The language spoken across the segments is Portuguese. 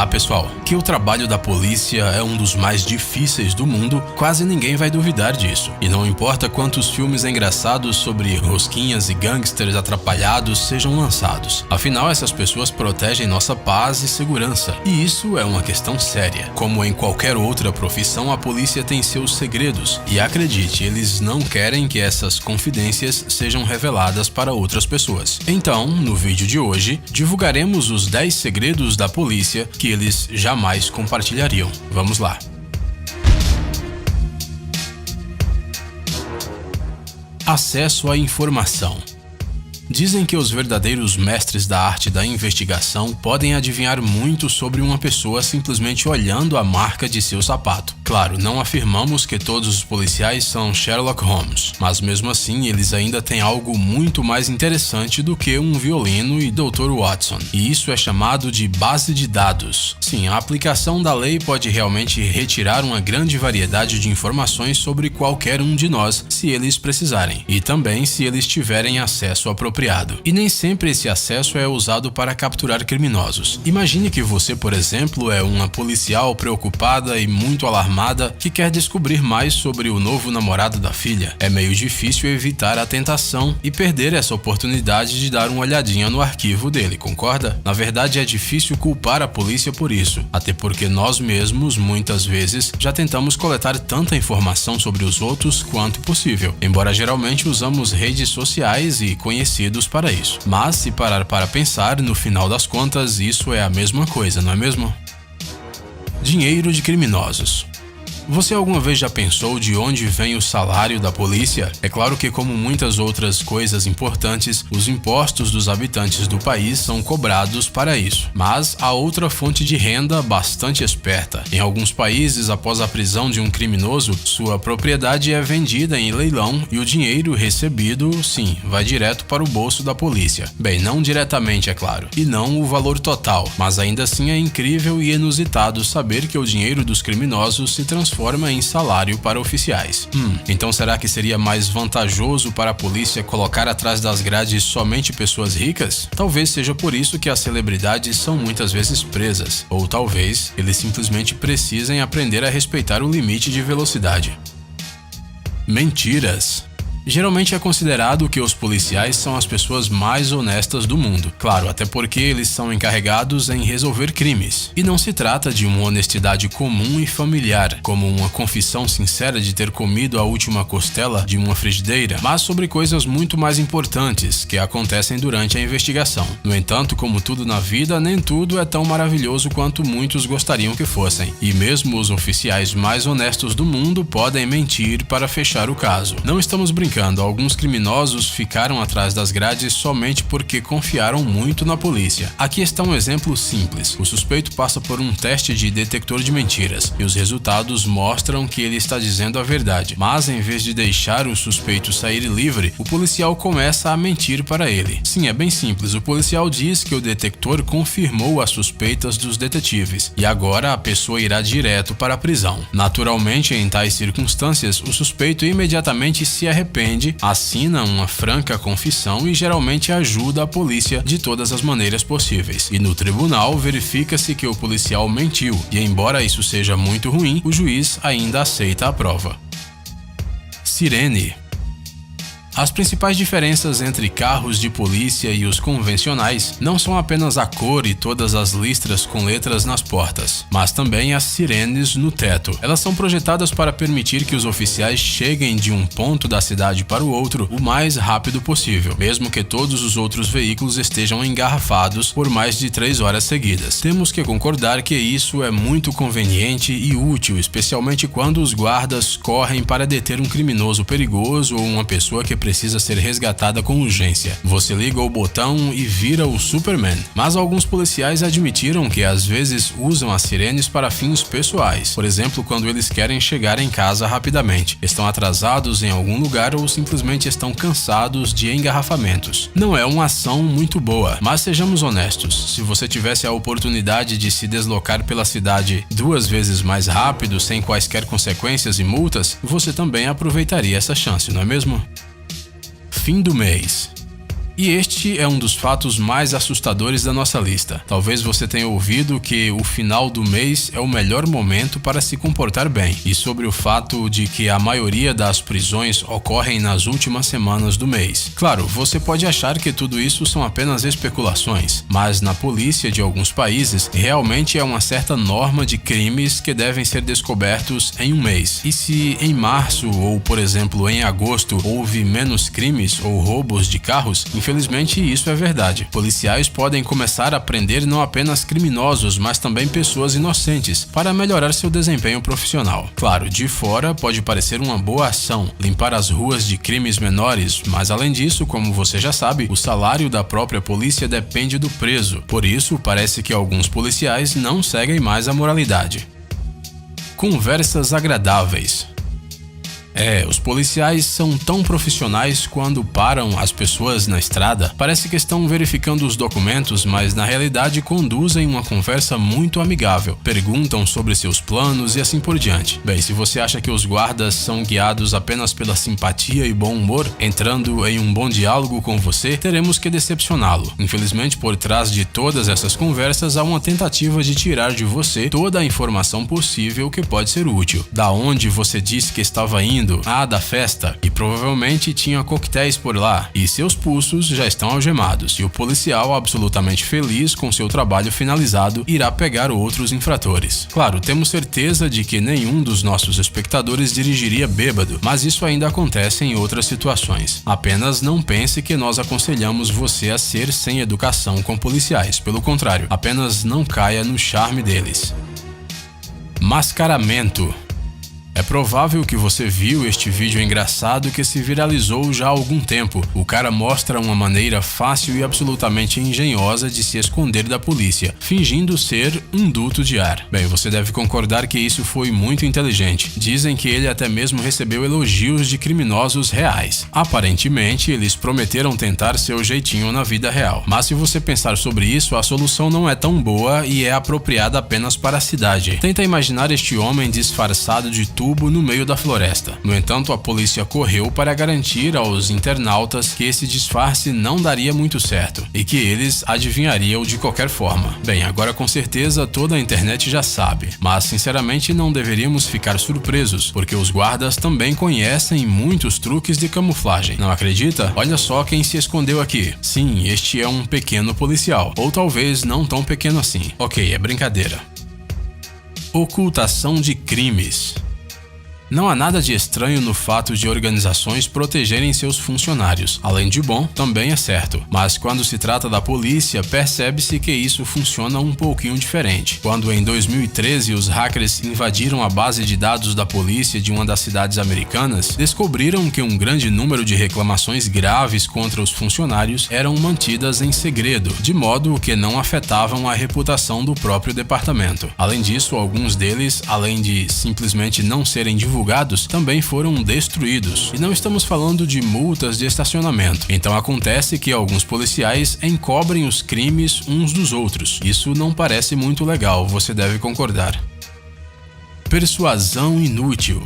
Olá pessoal, que o trabalho da polícia é um dos mais difíceis do mundo, quase ninguém vai duvidar disso. E não importa quantos filmes engraçados sobre rosquinhas e gangsters atrapalhados sejam lançados. Afinal, essas pessoas protegem nossa paz e segurança. E isso é uma questão séria. Como em qualquer outra profissão, a polícia tem seus segredos. E acredite, eles não querem que essas confidências sejam reveladas para outras pessoas. Então, no vídeo de hoje, divulgaremos os 10 segredos da polícia que eles jamais compartilhariam. Vamos lá. Acesso à informação. Dizem que os verdadeiros mestres da arte da investigação podem adivinhar muito sobre uma pessoa simplesmente olhando a marca de seu sapato. Claro, não afirmamos que todos os policiais são Sherlock Holmes, mas mesmo assim eles ainda têm algo muito mais interessante do que um violino e Dr. Watson. E isso é chamado de base de dados. Sim, a aplicação da lei pode realmente retirar uma grande variedade de informações sobre qualquer um de nós, se eles precisarem, e também se eles tiverem acesso apropriado. E nem sempre esse acesso é usado para capturar criminosos. Imagine que você, por exemplo, é uma policial preocupada e muito alarmada que quer descobrir mais sobre o novo namorado da filha. É meio difícil evitar a tentação e perder essa oportunidade de dar uma olhadinha no arquivo dele, concorda? Na verdade, é difícil culpar a polícia por isso, até porque nós mesmos, muitas vezes, já tentamos coletar tanta informação sobre os outros quanto possível, embora geralmente usamos redes sociais e conhecidos para isso. Mas se parar para pensar, no final das contas, isso é a mesma coisa, não é mesmo? Dinheiro de criminosos. Você alguma vez já pensou de onde vem o salário da polícia? É claro que, como muitas outras coisas importantes, os impostos dos habitantes do país são cobrados para isso. Mas há outra fonte de renda bastante esperta. Em alguns países, após a prisão de um criminoso, sua propriedade é vendida em leilão e o dinheiro recebido, sim, vai direto para o bolso da polícia. Bem, não diretamente, é claro, e não o valor total, mas ainda assim é incrível e inusitado saber que o dinheiro dos criminosos se transforma em salário para oficiais. Então será que seria mais vantajoso para a polícia colocar atrás das grades somente pessoas ricas? Talvez seja por isso que as celebridades são muitas vezes presas, ou talvez eles simplesmente precisem aprender a respeitar o limite de velocidade. Mentiras. Geralmente é considerado que os policiais são as pessoas mais honestas do mundo. Claro, até porque eles são encarregados em resolver crimes. E não se trata de uma honestidade comum e familiar, como uma confissão sincera de ter comido a última costela de uma frigideira, mas sobre coisas muito mais importantes que acontecem durante a investigação. No entanto, como tudo na vida, nem tudo é tão maravilhoso quanto muitos gostariam que fossem. E mesmo os oficiais mais honestos do mundo podem mentir para fechar o caso. Não estamos brincando. Alguns criminosos ficaram atrás das grades somente porque confiaram muito na polícia. Aqui está um exemplo simples. O suspeito passa por um teste de detector de mentiras e os resultados mostram que ele está dizendo a verdade. Mas em vez de deixar o suspeito sair livre, o policial começa a mentir para ele. Sim, é bem simples. O policial diz que o detector confirmou as suspeitas dos detetives e agora a pessoa irá direto para a prisão. Naturalmente, em tais circunstâncias, o suspeito imediatamente se arrepende, assina uma franca confissão e geralmente ajuda a polícia de todas as maneiras possíveis. E no tribunal verifica-se que o policial mentiu e, embora isso seja muito ruim, o juiz ainda aceita a prova. Sirene. As principais diferenças entre carros de polícia e os convencionais não são apenas a cor e todas as listras com letras nas portas, mas também as sirenes no teto. Elas são projetadas para permitir que os oficiais cheguem de um ponto da cidade para o outro o mais rápido possível, mesmo que todos os outros veículos estejam engarrafados por mais de 3 horas seguidas. Temos que concordar que isso é muito conveniente e útil, especialmente quando os guardas correm para deter um criminoso perigoso ou uma pessoa que precisa ser resgatada com urgência. Você liga o botão e vira o Superman. Mas alguns policiais admitiram que às vezes usam as sirenes para fins pessoais. Por exemplo, quando eles querem chegar em casa rapidamente, estão atrasados em algum lugar ou simplesmente estão cansados de engarrafamentos. Não é uma ação muito boa, mas sejamos honestos, se você tivesse a oportunidade de se deslocar pela cidade 2 vezes mais rápido, sem quaisquer consequências e multas, você também aproveitaria essa chance, não é mesmo? Fim do mês. E este é um dos fatos mais assustadores da nossa lista. Talvez você tenha ouvido que o final do mês é o melhor momento para se comportar bem, e sobre o fato de que a maioria das prisões ocorrem nas últimas semanas do mês. Claro, você pode achar que tudo isso são apenas especulações, mas na polícia de alguns países realmente é uma certa norma de crimes que devem ser descobertos em um mês. E se em março ou, por exemplo, em agosto houve menos crimes ou roubos de carros, infelizmente isso é verdade. Policiais podem começar a prender não apenas criminosos, mas também pessoas inocentes, para melhorar seu desempenho profissional. Claro, de fora pode parecer uma boa ação, limpar as ruas de crimes menores, mas além disso, como você já sabe, o salário da própria polícia depende do preso. Por isso, parece que alguns policiais não seguem mais a moralidade. Conversas agradáveis. Os policiais são tão profissionais quando param as pessoas na estrada. Parece que estão verificando os documentos, mas na realidade conduzem uma conversa muito amigável. Perguntam sobre seus planos e assim por diante. Bem, se você acha que os guardas são guiados apenas pela simpatia e bom humor, entrando em um bom diálogo com você, teremos que decepcioná-lo. Infelizmente, por trás de todas essas conversas há uma tentativa de tirar de você toda a informação possível que pode ser útil. Da onde você disse que estava indo, da festa, e provavelmente tinha coquetéis por lá, e seus pulsos já estão algemados, e o policial, absolutamente feliz com seu trabalho finalizado, irá pegar outros infratores. Claro, temos certeza de que nenhum dos nossos espectadores dirigiria bêbado, mas isso ainda acontece em outras situações. Apenas não pense que nós aconselhamos você a ser sem educação com policiais, pelo contrário, apenas não caia no charme deles. Mascaramento. É provável que você viu este vídeo engraçado que se viralizou já há algum tempo. O cara mostra uma maneira fácil e absolutamente engenhosa de se esconder da polícia, fingindo ser um duto de ar. Bem, você deve concordar que isso foi muito inteligente. Dizem que ele até mesmo recebeu elogios de criminosos reais. Aparentemente, eles prometeram tentar seu jeitinho na vida real. Mas se você pensar sobre isso, a solução não é tão boa e é apropriada apenas para a cidade. Tenta imaginar este homem disfarçado de tubo no meio da floresta. No entanto, a polícia correu para garantir aos internautas que esse disfarce não daria muito certo e que eles adivinhariam de qualquer forma. Bem, agora com certeza toda a internet já sabe, mas sinceramente não deveríamos ficar surpresos, porque os guardas também conhecem muitos truques de camuflagem. Não acredita? Olha só quem se escondeu aqui. Sim, este é um pequeno policial, ou talvez não tão pequeno assim. Ok, é brincadeira. Ocultação de crimes. Não há nada de estranho no fato de organizações protegerem seus funcionários. Além de bom, também é certo. Mas quando se trata da polícia, percebe-se que isso funciona um pouquinho diferente. Quando em 2013 os hackers invadiram a base de dados da polícia de uma das cidades americanas, descobriram que um grande número de reclamações graves contra os funcionários eram mantidas em segredo, de modo que não afetavam a reputação do próprio departamento. Além disso, alguns deles, além de simplesmente não serem divulgados, também foram destruídos. E não estamos falando de multas de estacionamento. Então acontece que alguns policiais encobrem os crimes uns dos outros. Isso não parece muito legal, você deve concordar. Persuasão inútil.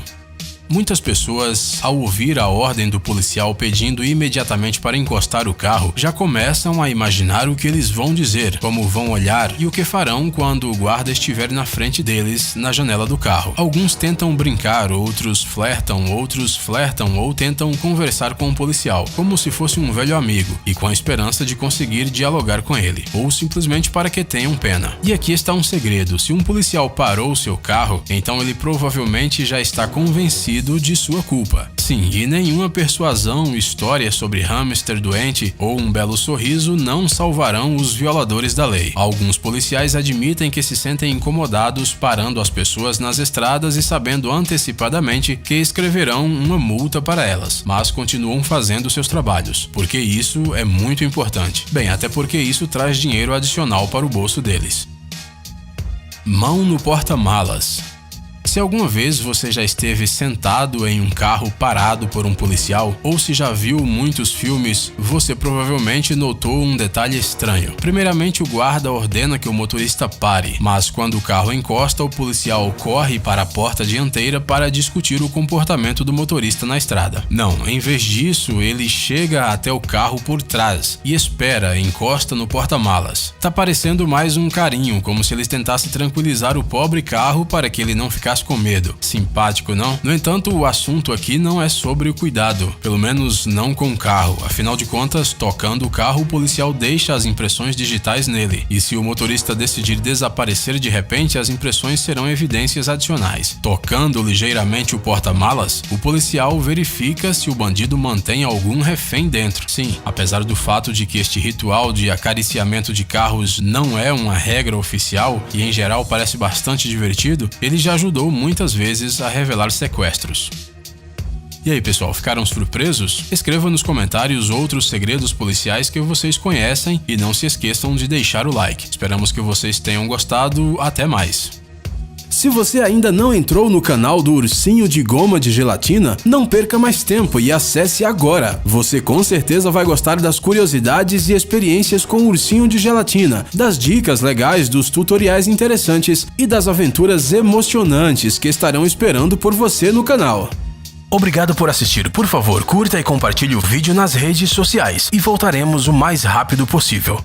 Muitas pessoas, ao ouvir a ordem do policial pedindo imediatamente para encostar o carro, já começam a imaginar o que eles vão dizer, como vão olhar e o que farão quando o guarda estiver na frente deles na janela do carro. Alguns tentam brincar, outros flertam ou tentam conversar com o policial, como se fosse um velho amigo, e com a esperança de conseguir dialogar com ele, ou simplesmente para que tenham pena. E aqui está um segredo: se um policial parou seu carro, então ele provavelmente já está convencido de sua culpa. Sim, e nenhuma persuasão, história sobre hamster doente ou um belo sorriso não salvarão os violadores da lei. Alguns policiais admitem que se sentem incomodados parando as pessoas nas estradas e sabendo antecipadamente que escreverão uma multa para elas, mas continuam fazendo seus trabalhos, porque isso é muito importante. Bem, até porque isso traz dinheiro adicional para o bolso deles. Mão no porta-malas. Se alguma vez você já esteve sentado em um carro parado por um policial, ou se já viu muitos filmes, você provavelmente notou um detalhe estranho. Primeiramente, o guarda ordena que o motorista pare, mas quando o carro encosta, o policial corre para a porta dianteira para discutir o comportamento do motorista na estrada. Não, em vez disso, ele chega até o carro por trás e espera, encosta no porta-malas. Tá parecendo mais um carinho, como se ele tentasse tranquilizar o pobre carro para que ele não ficasse com medo. Simpático, não? No entanto, o assunto aqui não é sobre o cuidado, pelo menos não com o carro. Afinal de contas, tocando o carro, o policial deixa as impressões digitais nele. E se o motorista decidir desaparecer de repente, as impressões serão evidências adicionais. Tocando ligeiramente o porta-malas, o policial verifica se o bandido mantém algum refém dentro. Sim, apesar do fato de que este ritual de acariciamento de carros não é uma regra oficial e em geral parece bastante divertido, ele já ajudou muitas vezes a revelar sequestros. E aí, pessoal, ficaram surpresos? Escreva nos comentários outros segredos policiais que vocês conhecem e não se esqueçam de deixar o like. Esperamos que vocês tenham gostado. Até mais! Se você ainda não entrou no canal do Ursinho de Goma de Gelatina, não perca mais tempo e acesse agora. Você com certeza vai gostar das curiosidades e experiências com o Ursinho de Gelatina, das dicas legais, dos tutoriais interessantes e das aventuras emocionantes que estarão esperando por você no canal. Obrigado por assistir. Por favor, curta e compartilhe o vídeo nas redes sociais e voltaremos o mais rápido possível.